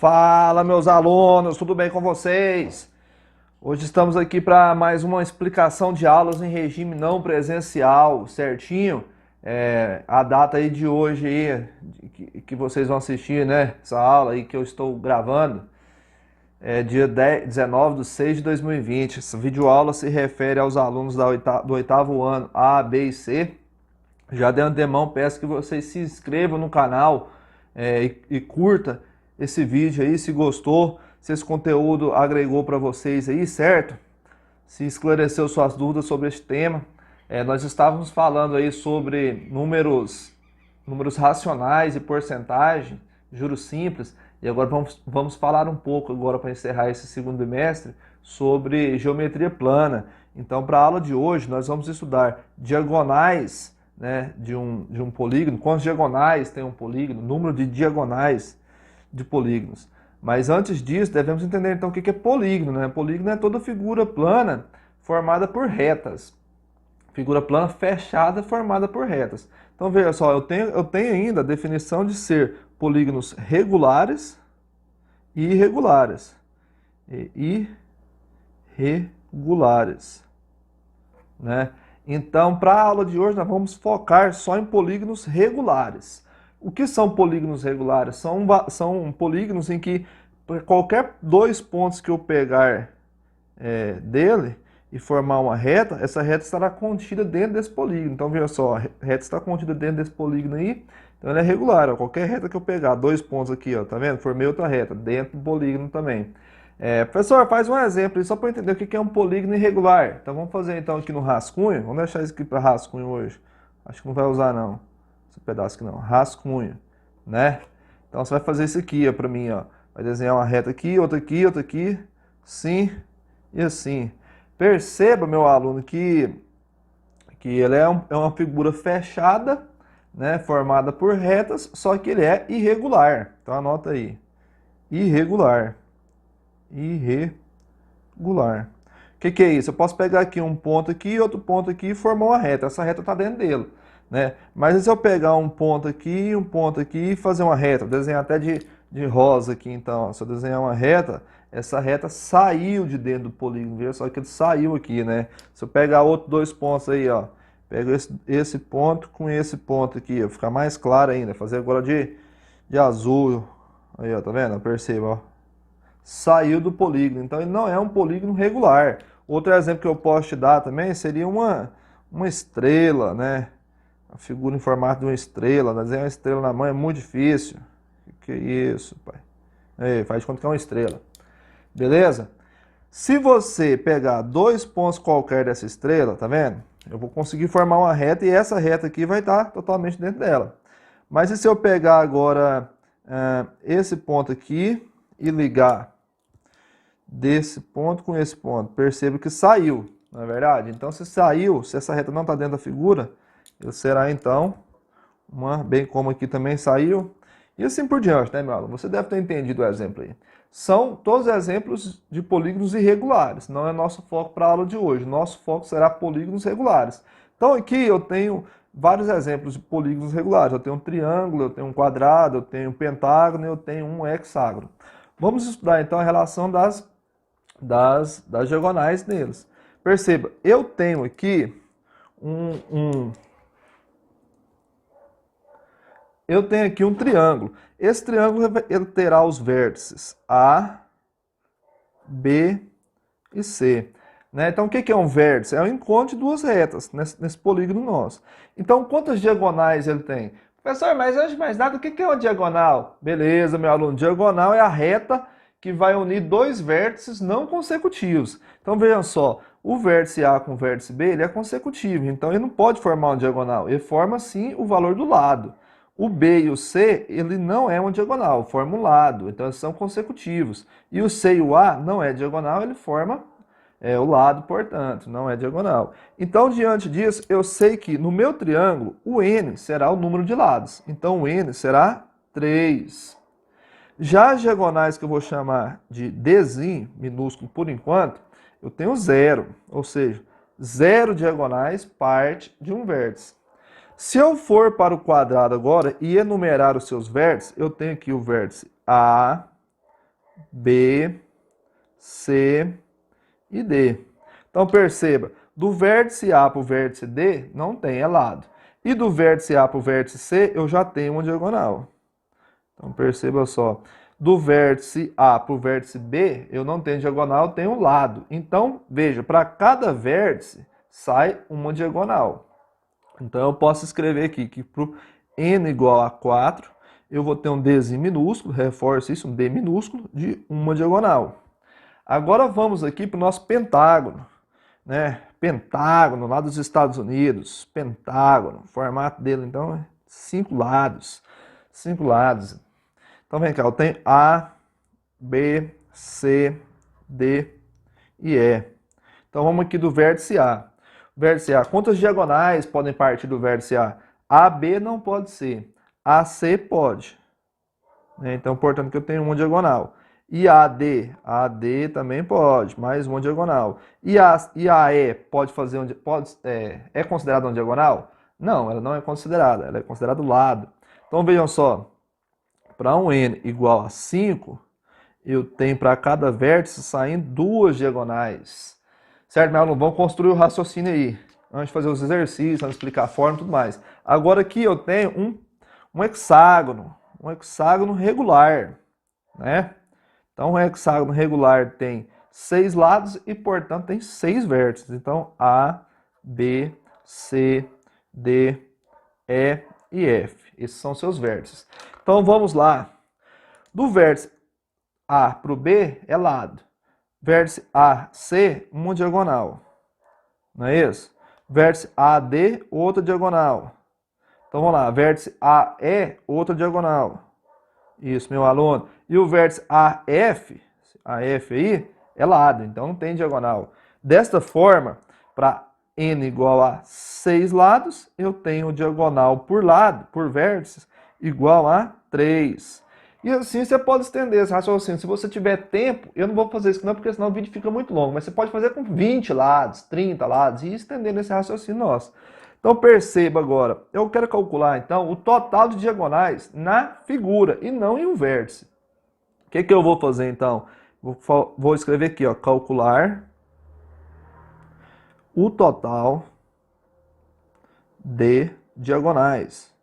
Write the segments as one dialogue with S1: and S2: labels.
S1: Fala, meus alunos, tudo bem com vocês? Hoje estamos aqui para mais uma explicação de aulas em regime não presencial, certinho? A data aí de hoje aí, que vocês vão assistir, né? Essa aula aí que eu estou gravando, é dia 19 de 6 de 2020. Essa videoaula se refere aos alunos do oitavo ano A, B e C. Já de antemão peço que vocês se inscrevam no canal e curta esse vídeo aí, se gostou, se esse conteúdo agregou para vocês aí, certo? Se esclareceu suas dúvidas sobre este tema. Nós estávamos falando aí sobre números racionais e porcentagem, juros simples, e agora vamos falar um pouco agora para encerrar esse segundo bimestre sobre geometria plana. Então, para a aula de hoje, nós vamos estudar diagonais, né, de um polígono, quantas diagonais tem um polígono, número de diagonais de polígonos. Mas antes disso, devemos entender então o que é polígono, né? Polígono é toda figura plana formada por retas. Figura plana fechada formada por retas. Então veja só, eu tenho ainda a definição de ser polígonos regulares e irregulares. Irregulares, né? Então, para a aula de hoje, nós vamos focar só em polígonos regulares. O que são polígonos regulares? São polígonos em que qualquer dois pontos que eu pegar dele e formar uma reta, essa reta estará contida dentro desse polígono. Então, veja só, a reta está contida dentro desse polígono aí, então ela é regular. Ó, qualquer reta que eu pegar, dois pontos aqui, ó, tá vendo? Formei outra reta, dentro do polígono também. Professor, faz um exemplo aí, só para entender o que é um polígono irregular. Então, vamos fazer então aqui no rascunho. Vamos deixar isso aqui para rascunho hoje. Acho que não vai usar, não. Esse pedaço aqui não, rascunho, né? Então você vai fazer isso aqui, ó, para mim, ó. Vai desenhar uma reta aqui, outra aqui, assim e assim. Perceba, meu aluno, que ele é uma figura fechada, né, formada por retas, só que ele é irregular. Então anota aí, irregular. Irregular. O que é isso? Eu posso pegar aqui um ponto aqui e outro ponto aqui e formar uma reta. Essa reta está dentro dele, né? Mas se eu pegar um ponto aqui e fazer uma reta, vou desenhar até de rosa aqui, então, ó. Se eu desenhar uma reta, essa reta saiu de dentro do polígono, viu? Só que ele saiu aqui, né? Se eu pegar outros dois pontos aí, ó, pego esse ponto com esse ponto aqui, ó, ficar mais claro ainda, fazer agora de azul, aí, ó, tá vendo? Perceba, ó. Saiu do polígono, então ele não é um polígono regular. Outro exemplo que eu posso te dar também seria uma estrela, né? A figura em formato de uma estrela, desenhar uma estrela na mão é muito difícil. Que é isso, pai? Aí, faz de conta que é uma estrela. Beleza? Se você pegar dois pontos qualquer dessa estrela, tá vendo? Eu vou conseguir formar uma reta e essa reta aqui vai estar totalmente dentro dela. Mas e se eu pegar agora esse ponto aqui e ligar desse ponto com esse ponto, perceba que saiu, não é verdade? Então, se saiu, se essa reta não está dentro da figura, ele será então bem como aqui também saiu, e assim por diante, né, meu aluno? Você deve ter entendido o exemplo aí. São todos exemplos de polígonos irregulares, não é nosso foco para a aula de hoje. Nosso foco será polígonos regulares. Então, aqui eu tenho vários exemplos de polígonos regulares. Eu tenho um triângulo, eu tenho um quadrado, eu tenho um pentágono, eu tenho um hexágono. Vamos estudar então a relação das diagonais neles. Perceba, eu tenho aqui eu tenho aqui um triângulo. Esse triângulo ele terá os vértices A, B e C. Né? Então, o que é um vértice? É o encontro de duas retas nesse polígono nosso. Então, quantas diagonais ele tem? Professor, mas antes de mais nada, o que é uma diagonal? Beleza, meu aluno. Diagonal é a reta que vai unir dois vértices não consecutivos. Então, vejam só. O vértice A com o vértice B ele é consecutivo. Então, ele não pode formar uma diagonal. Ele forma, sim, o valor do lado. O B e o C, ele não é uma diagonal, forma um lado, então eles são consecutivos. E o C e o A não é diagonal, ele forma o lado, portanto, não é diagonal. Então, diante disso, eu sei que no meu triângulo, o N será o número de lados. Então, o N será 3. Já as diagonais que eu vou chamar de Dzinho, minúsculo por enquanto, eu tenho 0, ou seja, 0 diagonais parte de um vértice. Se eu for para o quadrado agora e enumerar os seus vértices, eu tenho aqui o vértice A, B, C e D. Então perceba, do vértice A para o vértice D não tem, é lado. E do vértice A para o vértice C eu já tenho uma diagonal. Então perceba só, do vértice A para o vértice B eu não tenho diagonal, eu tenho um lado. Então veja, para cada vértice sai uma diagonal. Então eu posso escrever aqui que para o n igual a 4, eu vou ter um Dzinho minúsculo, reforço isso, um D minúsculo, de uma diagonal. Agora vamos aqui para o nosso pentágono, né? Pentágono lá dos Estados Unidos, pentágono, o formato dele então é 5 lados. 5 lados. Então vem cá, eu tenho A, B, C, D e E. Então vamos aqui do vértice A. Vértice A, quantas diagonais podem partir do vértice A? AB não pode ser, AC pode. Então, portanto, que eu tenho uma diagonal. E AD também pode, mais uma diagonal. E AE pode fazer é considerada uma diagonal? Não, ela não é considerada, ela é considerada do lado. Então vejam só, para um n igual a 5, eu tenho para cada vértice saindo duas diagonais. Certo, meu aluno? Vamos construir o raciocínio aí. Antes de fazer os exercícios, antes de explicar a forma e tudo mais. Agora aqui eu tenho um hexágono regular, né? Então um hexágono regular tem 6 lados e, portanto, tem 6 vértices. Então A, B, C, D, E e F. Esses são seus vértices. Então vamos lá. Do vértice A para o B é lado. Vértice AC, uma diagonal. Não é isso? Vértice AD, outra diagonal. Então vamos lá. Vértice AE, outra diagonal. Isso, meu aluno. E o vértice AF aí, é lado. Então não tem diagonal. Desta forma, para n igual a 6 lados, eu tenho diagonal por lado, por vértices, igual a 3. E assim você pode estender esse raciocínio. Se você tiver tempo, eu não vou fazer isso não, porque senão o vídeo fica muito longo. Mas você pode fazer com 20 lados, 30 lados e estender esse raciocínio nosso. Então perceba agora, eu quero calcular então o total de diagonais na figura e não em um vértice. O que eu vou fazer então? Vou escrever aqui, ó, calcular o total de diagonais.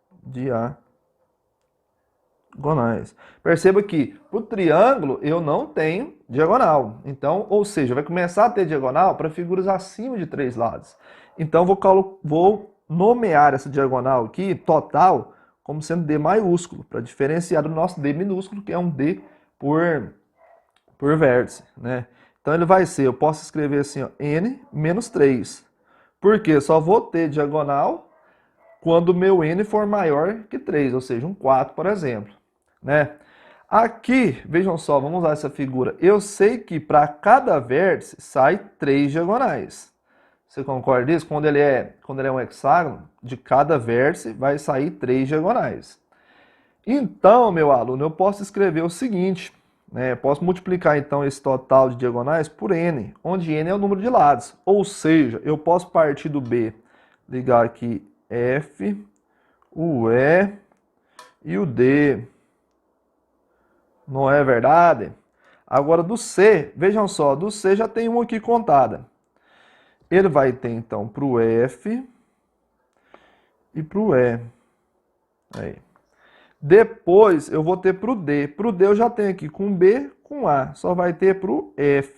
S1: Perceba que para o triângulo eu não tenho diagonal. Então, ou seja, vai começar a ter diagonal para figuras acima de 3 lados. Então, vou nomear essa diagonal aqui, total, como sendo D maiúsculo, para diferenciar do nosso D minúsculo, que é um D por vértice, né? Então, ele vai ser, eu posso escrever assim, ó, N menos 3. Por quê? Só vou ter diagonal quando o meu N for maior que 3, ou seja, um 4, por exemplo. Né? Aqui, vejam só, vamos usar essa figura. Eu sei que para cada vértice sai 3 diagonais. Você concorda disso? Quando ele é um hexágono, de cada vértice vai sair 3 diagonais. Então, meu aluno, eu posso escrever o seguinte, né? Eu posso multiplicar então esse total de diagonais por n, onde n é o número de lados. Ou seja, eu posso partir do B, ligar aqui F, o E e o D. Não é verdade? Agora do C, vejam só, do C já tem uma aqui contada. Ele vai ter então para o F e para o E. Aí. Depois eu vou ter para o D. Para o D eu já tenho aqui com B, com A. Só vai ter para o F.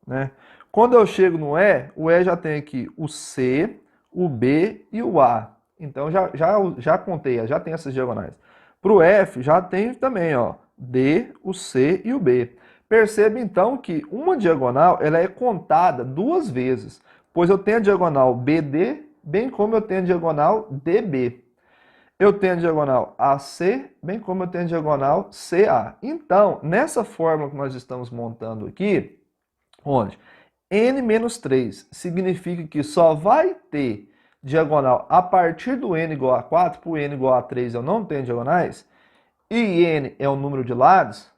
S1: Né? Quando eu chego no E, o E já tem aqui o C, o B e o A. Então já contei, já tem essas diagonais. Para o F já tem também, ó, D, o C e o B. Perceba então que uma diagonal ela é contada 2 vezes, pois eu tenho a diagonal BD, bem como eu tenho a diagonal DB. Eu tenho a diagonal AC, bem como eu tenho a diagonal CA. Então, nessa fórmula que nós estamos montando aqui, onde n menos 3 significa que só vai ter diagonal a partir do n igual a 4, para o n igual a 3 eu não tenho diagonais, e n é o número de lados,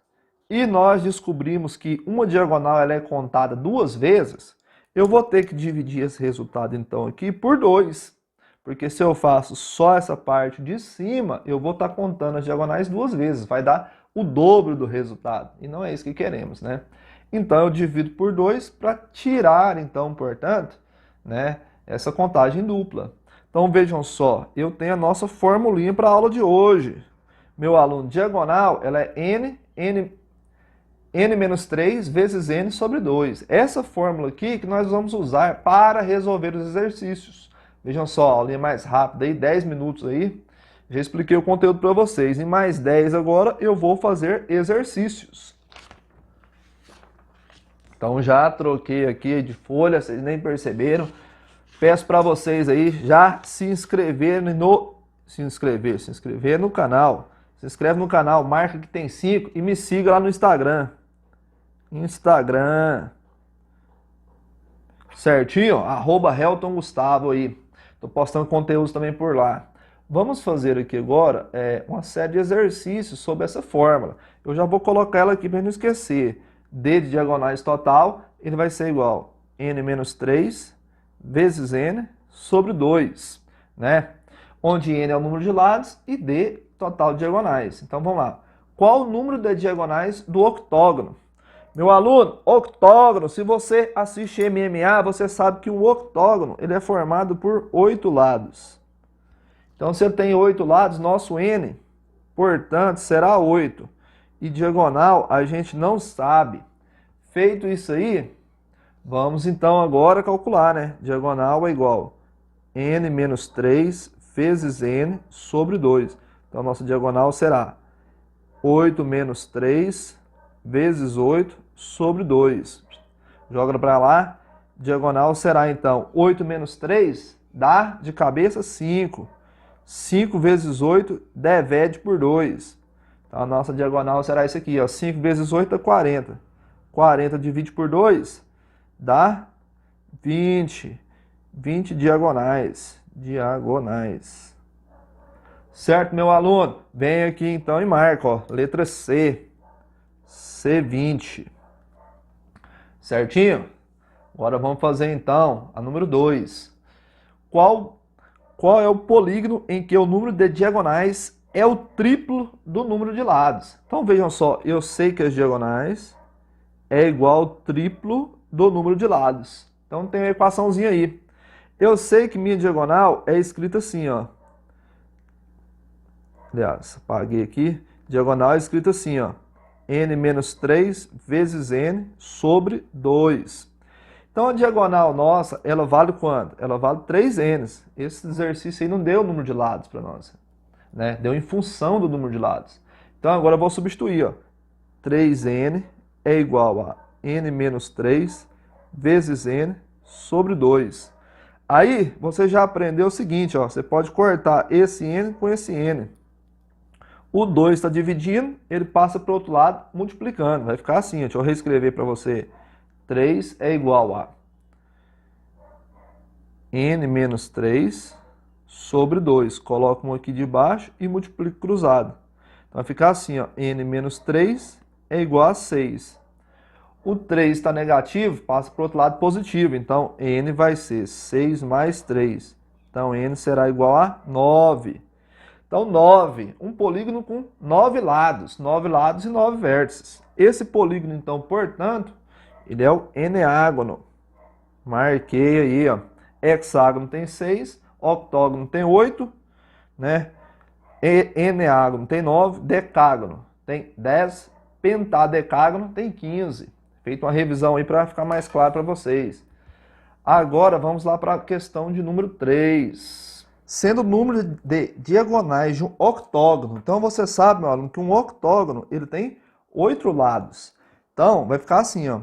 S1: e nós descobrimos que uma diagonal ela é contada 2 vezes, eu vou ter que dividir esse resultado então aqui por 2. Porque se eu faço só essa parte de cima, eu vou estar contando as diagonais 2 vezes, vai dar o dobro do resultado. E não é isso que queremos, né? Então, eu divido por 2 para tirar, então, portanto, né, essa contagem dupla. Então, vejam só, eu tenho a nossa formulinha para a aula de hoje. Meu aluno, diagonal, ela é n menos 3 vezes n sobre 2. Essa fórmula aqui que nós vamos usar para resolver os exercícios. Vejam só, aulinha mais rápida aí, 10 minutos aí. Já expliquei o conteúdo para vocês. Em mais 10 agora eu vou fazer exercícios. Então já troquei aqui de folha, vocês nem perceberam. Peço para vocês aí já se inscreverem no canal. Se inscreve no canal, marca que tem 5 e me siga lá no Instagram. Certinho? @HeltonGustavo aí. Tô postando conteúdos também por lá. Vamos fazer aqui agora uma série de exercícios sobre essa fórmula. Eu já vou colocar ela aqui para não esquecer. D de diagonais total, ele vai ser igual a n menos 3 vezes n sobre 2, né? Onde n é o número de lados e d total de diagonais. Então vamos lá. Qual o número de diagonais do octógono? Meu aluno, octógono, se você assiste MMA, você sabe que o octógono ele é formado por 8 lados. Então, se ele tem 8 lados, nosso n, portanto, será 8. E diagonal a gente não sabe. Feito isso aí, vamos então agora calcular, né? Diagonal é igual a n menos 3 vezes n sobre 2. Então, nossa diagonal será 8 menos 3 vezes 8 sobre 2. Joga para lá. Diagonal será, então, 8 menos 3 dá de cabeça 5. 5 vezes 8 divide por 2. Então, a nossa diagonal será isso aqui, ó. 5 vezes 8 é 40. 40 divide por 2 dá 20. 20 diagonais. Certo, meu aluno? Vem aqui então e marca, ó. Letra C. C20. Certinho? Agora vamos fazer então a número 2. Qual é o polígono em que o número de diagonais é o triplo do número de lados? Então vejam só, eu sei que as diagonais é igual ao triplo do número de lados. Então tem uma equaçãozinha aí. Eu sei que minha diagonal é escrita assim, ó. Aliás, apaguei aqui. Diagonal é escrita assim, ó. n menos 3 vezes n sobre 2. Então, a diagonal nossa, ela vale quanto? Ela vale 3n's. Esse exercício aí não deu o número de lados para nós, né? Deu em função do número de lados. Então, agora eu vou substituir, ó. 3n é igual a n menos 3 vezes n sobre 2. Aí, você já aprendeu o seguinte, ó. Você pode cortar esse n com esse n. O 2 está dividindo, ele passa para o outro lado multiplicando. Vai ficar assim, deixa eu reescrever para você. 3 é igual a n menos 3 sobre 2. Coloco um aqui de baixo e multiplico cruzado. Então vai ficar assim, ó, n menos 3 é igual a 6. O 3 está negativo, passa para o outro lado positivo. Então n vai ser 6 mais 3. Então n será igual a 9. Então 9, um polígono com 9 lados. 9 lados e 9 vértices. Esse polígono, então, portanto, ele é o eneágono. Marquei aí, ó. Hexágono tem 6, octógono tem 8, né? Eneágono tem 9, decágono tem 10, pentadecágono tem 15. Feito uma revisão aí para ficar mais claro para vocês. Agora vamos lá para a questão de número 3. Sendo o número de diagonais de um octógono. Então você sabe, meu aluno, que um octógono ele tem 8 lados. Então vai ficar assim, ó.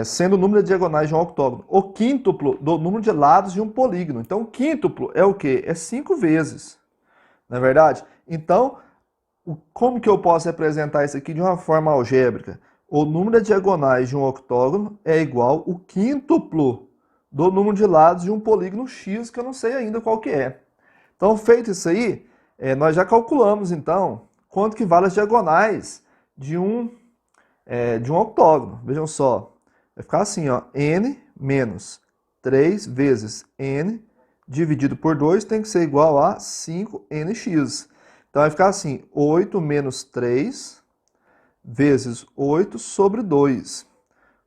S1: Sendo o número de diagonais de um octógono, o quíntuplo do número de lados de um polígono. Então, o quíntuplo é o quê? É 5 vezes, não é verdade? Então, como que eu posso representar isso aqui de uma forma algébrica? O número de diagonais de um octógono é igual ao quíntuplo do número de lados de um polígono X, que eu não sei ainda qual que é. Então, feito isso aí, nós já calculamos, então, quanto que vale as diagonais de um octógono. Vejam só. Vai ficar assim, ó, n menos 3 vezes n dividido por 2 tem que ser igual a 5nx. Então vai ficar assim, 8 menos 3 vezes 8 sobre 2.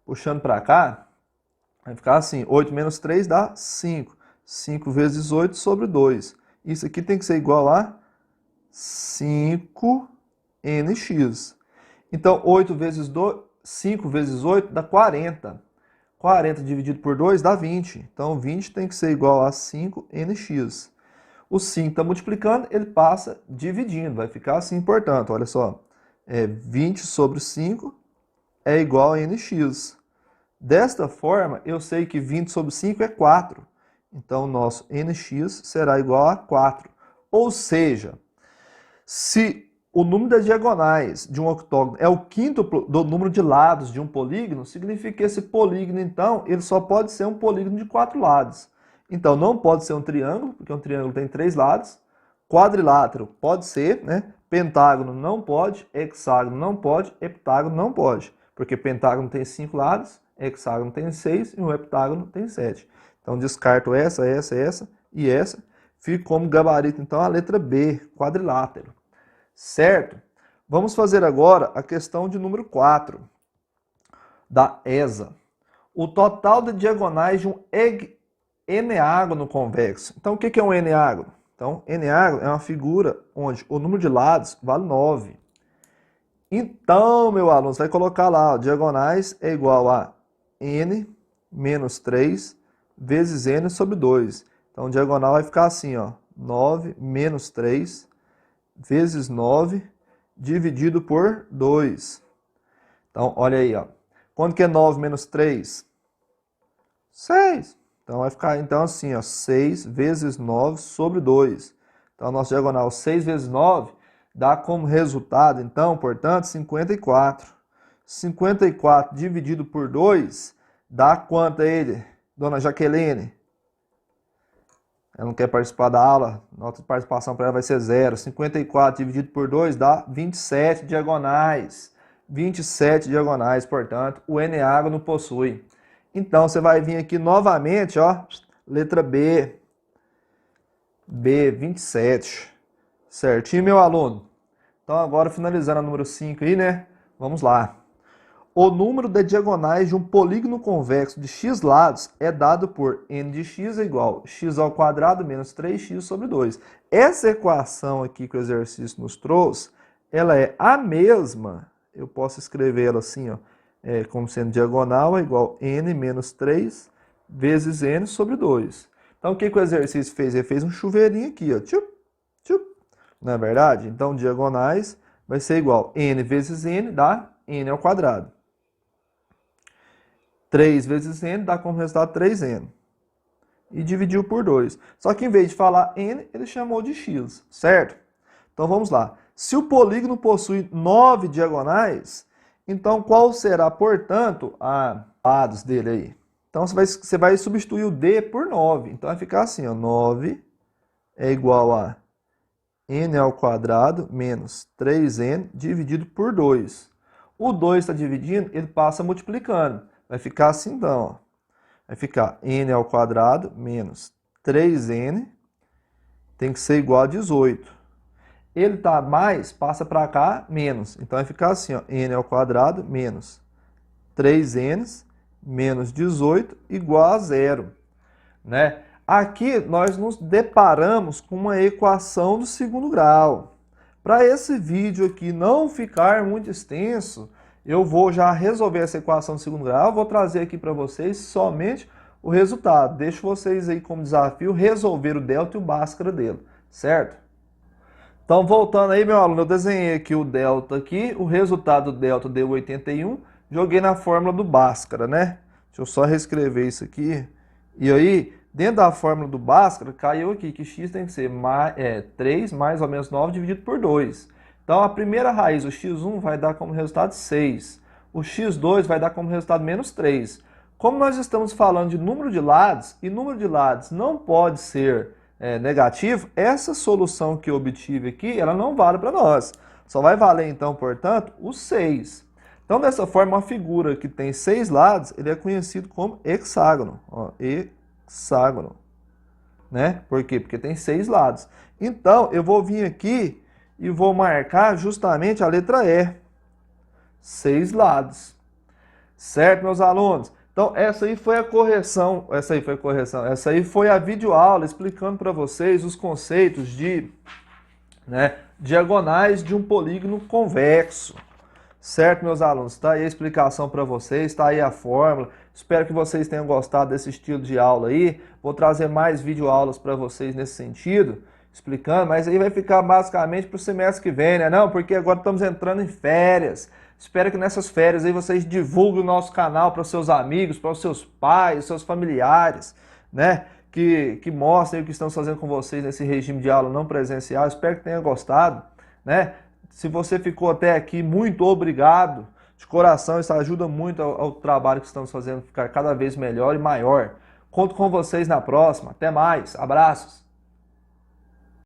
S1: Puxando para cá, vai ficar assim, 8 menos 3 dá 5. 5 vezes 8 sobre 2. Isso aqui tem que ser igual a 5nx. Então, 5 vezes 8 dá 40. 40 dividido por 2 dá 20. Então, 20 tem que ser igual a 5nx. O 5 está multiplicando, ele passa dividindo. Vai ficar assim, portanto, olha só. 20 sobre 5 é igual a nx. Desta forma, eu sei que 20 sobre 5 é 4. Então, o nosso nx será igual a 4. Ou seja, se o número das diagonais de um octógono é o quíntuplo do número de lados de um polígono, significa que esse polígono, então, ele só pode ser um polígono de 4 lados. Então, não pode ser um triângulo, porque um triângulo tem 3 lados. Quadrilátero pode ser, né? Pentágono não pode, hexágono não pode, heptágono não pode. Porque pentágono tem 5 lados, hexágono tem 6 e o heptágono tem 7. Então, descarto essa e essa. Fica como gabarito, então, a letra B, quadrilátero. Certo? Vamos fazer agora a questão de número 4, da ESA. O total de diagonais de um eneágono convexo. Então, o que é um eneágono? Então, eneágono é uma figura onde o número de lados vale 9. Então, meu aluno, você vai colocar lá, ó, diagonais é igual a n menos 3 vezes n sobre 2. Então, diagonal vai ficar assim, ó, 9 menos 3 vezes 9 dividido por 2. Então, olha aí, ó. Quanto que é 9 menos 3? 6. Então, vai ficar, então, assim, ó, 6 vezes 9 sobre 2. Então, nosso diagonal 6 vezes 9 dá como resultado, então, portanto, 54. 54 dividido por 2 dá quanto a ele, dona Jaqueline? Ela não quer participar da aula, nota de participação para ela vai ser 0. 54 dividido por 2 dá 27 diagonais. 27 diagonais, portanto, o eneágono possui. Então, você vai vir aqui novamente, ó, letra B. B, 27. Certinho, meu aluno? Então, agora, finalizando a número 5 aí, né? Vamos lá. O número de diagonais de um polígono convexo de x lados é dado por n de x é igual a x ao quadrado menos 3x sobre 2. Essa equação aqui que o exercício nos trouxe, ela é a mesma, eu posso escrever ela assim, ó, como sendo diagonal é igual a n menos 3 vezes n sobre 2. Então, o que o exercício fez? Ele fez um chuveirinho aqui, ó, tchup, tchup, não é verdade? Então, diagonais vai ser igual a n vezes n dá n ao quadrado. 3 vezes n dá como resultado 3n. E dividiu por 2. Só que em vez de falar n, ele chamou de x, certo? Então vamos lá. Se o polígono possui 9 diagonais, então qual será, portanto, a lados dele aí? Então você vai substituir o d por 9. Então vai ficar assim, ó, 9 é igual a n ao quadrado menos 3n dividido por 2. O 2 está dividindo, ele passa multiplicando. Vai ficar assim então, ó. Vai ficar n ao quadrado menos 3n tem que ser igual a 18. Ele tá mais, passa para cá, menos. Então vai ficar assim, ó, n ao quadrado menos 3n menos 18 igual a 0. Né? Aqui nós nos deparamos com uma equação do segundo grau. Para esse vídeo aqui não ficar muito extenso, eu vou já resolver essa equação do segundo grau, vou trazer aqui para vocês somente o resultado. Deixo vocês aí como desafio resolver o delta e o Bhaskara dele, certo? Então, voltando aí, meu aluno, eu desenhei aqui o delta aqui, o resultado do delta deu 81, joguei na fórmula do Bhaskara, né? Deixa eu só reescrever isso aqui. E aí, dentro da fórmula do Bhaskara, caiu aqui que x tem que ser 3 mais ou menos 9 dividido por 2. Então, a primeira raiz, o x1, vai dar como resultado 6. O x2 vai dar como resultado menos 3. Como nós estamos falando de número de lados, e número de lados não pode ser negativo, essa solução que eu obtive aqui, ela não vale para nós. Só vai valer, então, portanto, o 6. Então, dessa forma, uma figura que tem 6 lados, ele é conhecido como hexágono. Ó, hexágono. Né? Por quê? Porque tem 6 lados. Então, eu vou vir aqui e vou marcar justamente a letra E. 6 lados. Certo, meus alunos? Então, essa aí foi a correção, essa aí foi a videoaula explicando para vocês os conceitos de, diagonais de um polígono convexo. Certo, meus alunos? Está aí a explicação para vocês, está aí a fórmula. Espero que vocês tenham gostado desse estilo de aula aí. Vou trazer mais videoaulas para vocês nesse sentido, explicando, mas aí vai ficar basicamente para o semestre que vem, né? Não, porque agora estamos entrando em férias. Espero que nessas férias aí vocês divulguem o nosso canal para os seus amigos, para os seus pais, seus familiares, né? Que mostrem o que estamos fazendo com vocês nesse regime de aula não presencial. Espero que tenham gostado, né? Se você ficou até aqui, muito obrigado. De coração, isso ajuda muito ao trabalho que estamos fazendo ficar cada vez melhor e maior. Conto com vocês na próxima. Até mais. Abraços.